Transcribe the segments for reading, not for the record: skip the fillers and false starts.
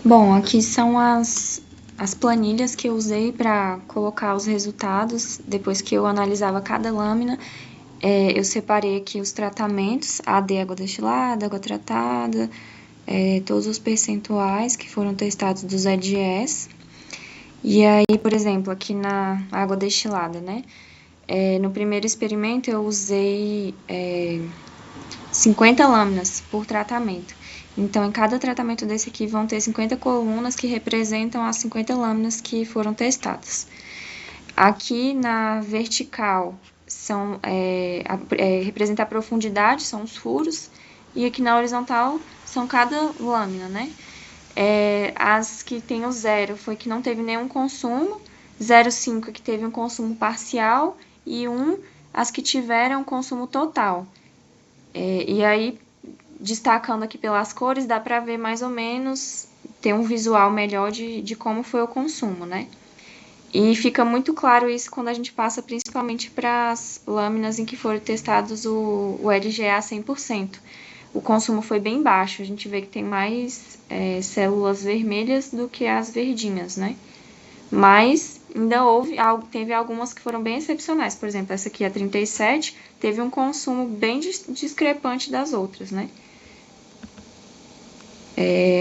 Bom, aqui são as planilhas que eu usei para colocar os resultados depois que eu analisava cada lâmina. Eu separei aqui os tratamentos, AD, água destilada, água tratada, todos os percentuais que foram testados dos EDS. E aí, por exemplo, aqui na água destilada, né? No primeiro experimento eu usei 50 lâminas por tratamento. Então, em cada tratamento desse aqui vão ter 50 colunas que representam as 50 lâminas que foram testadas. Aqui na vertical representa a profundidade, são os furos, e aqui na horizontal são cada lâmina, né? As que tem o 0 foi que não teve nenhum consumo, 0,5 que teve um consumo parcial e 1 as que tiveram consumo total. E aí, destacando aqui pelas cores, dá para ver mais ou menos, ter um visual melhor de como foi o consumo, né? E fica muito claro isso quando a gente passa principalmente para as lâminas em que foram testados o LGA 100%. O consumo foi bem baixo, a gente vê que tem mais células vermelhas do que as verdinhas, né? Mas ainda teve algumas que foram bem excepcionais. Por exemplo, essa aqui, a 37, teve um consumo bem discrepante das outras, né?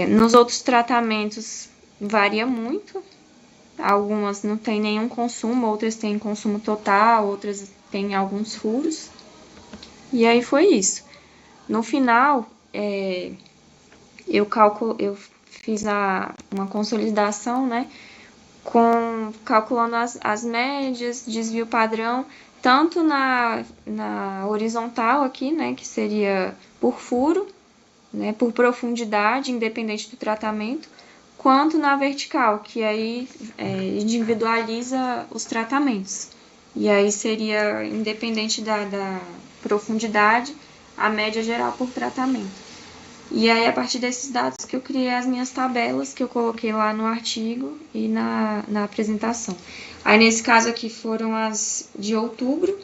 Nos outros tratamentos varia muito. Algumas não tem nenhum consumo, outras têm consumo total, outras têm alguns furos. E aí foi isso. No final, eu fiz uma consolidação, né? Calculando as médias, desvio padrão, tanto na horizontal aqui, né? Que seria por furo, né, por profundidade, independente do tratamento, quanto na vertical, que aí individualiza os tratamentos. E aí seria, independente da profundidade, a média geral por tratamento. E aí, a partir desses dados que eu criei as minhas tabelas, que eu coloquei lá no artigo e na apresentação. Aí, nesse caso aqui, foram as de outubro.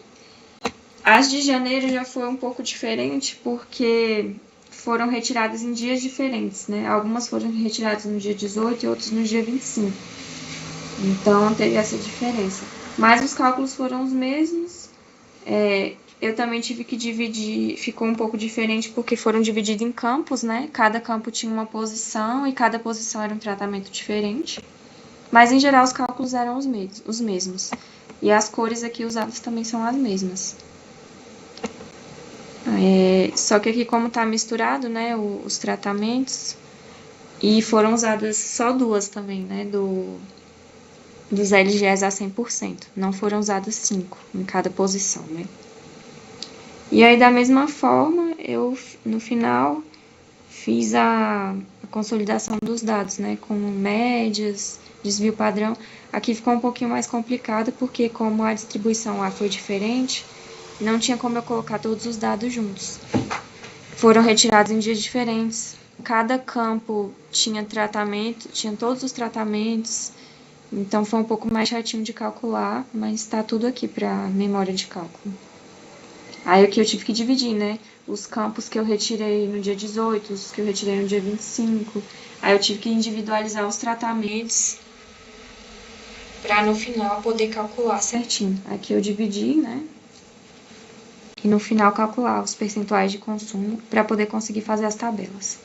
As de janeiro já foi um pouco diferente, porque foram retiradas em dias diferentes, né? Algumas foram retiradas no dia 18 e outras no dia 25. Então, teve essa diferença. Mas os cálculos foram os mesmos. Eu também tive que dividir, ficou um pouco diferente porque foram divididos em campos, né? Cada campo tinha uma posição e cada posição era um tratamento diferente. Mas, em geral, os cálculos eram os mesmos. E as cores aqui usadas também são as mesmas. Só que aqui, como tá misturado, né, os tratamentos, e foram usadas só duas também, né, dos LGS a 100%. Não foram usadas 5 em cada posição, né. E aí, da mesma forma, eu, no final, fiz a consolidação dos dados, né, com médias, desvio padrão. Aqui ficou um pouquinho mais complicado, porque como a distribuição lá foi diferente, não tinha como eu colocar todos os dados juntos. Foram retirados em dias diferentes. Cada campo tinha tratamento, tinha todos os tratamentos. Então foi um pouco mais chatinho de calcular, mas está tudo aqui para memória de cálculo. Aí o que eu tive que dividir, né? Os campos que eu retirei no dia 18, os que eu retirei no dia 25. Aí eu tive que individualizar os tratamentos para no final poder calcular certinho. Aqui eu dividi, né? E no final calcular os percentuais de consumo para poder conseguir fazer as tabelas.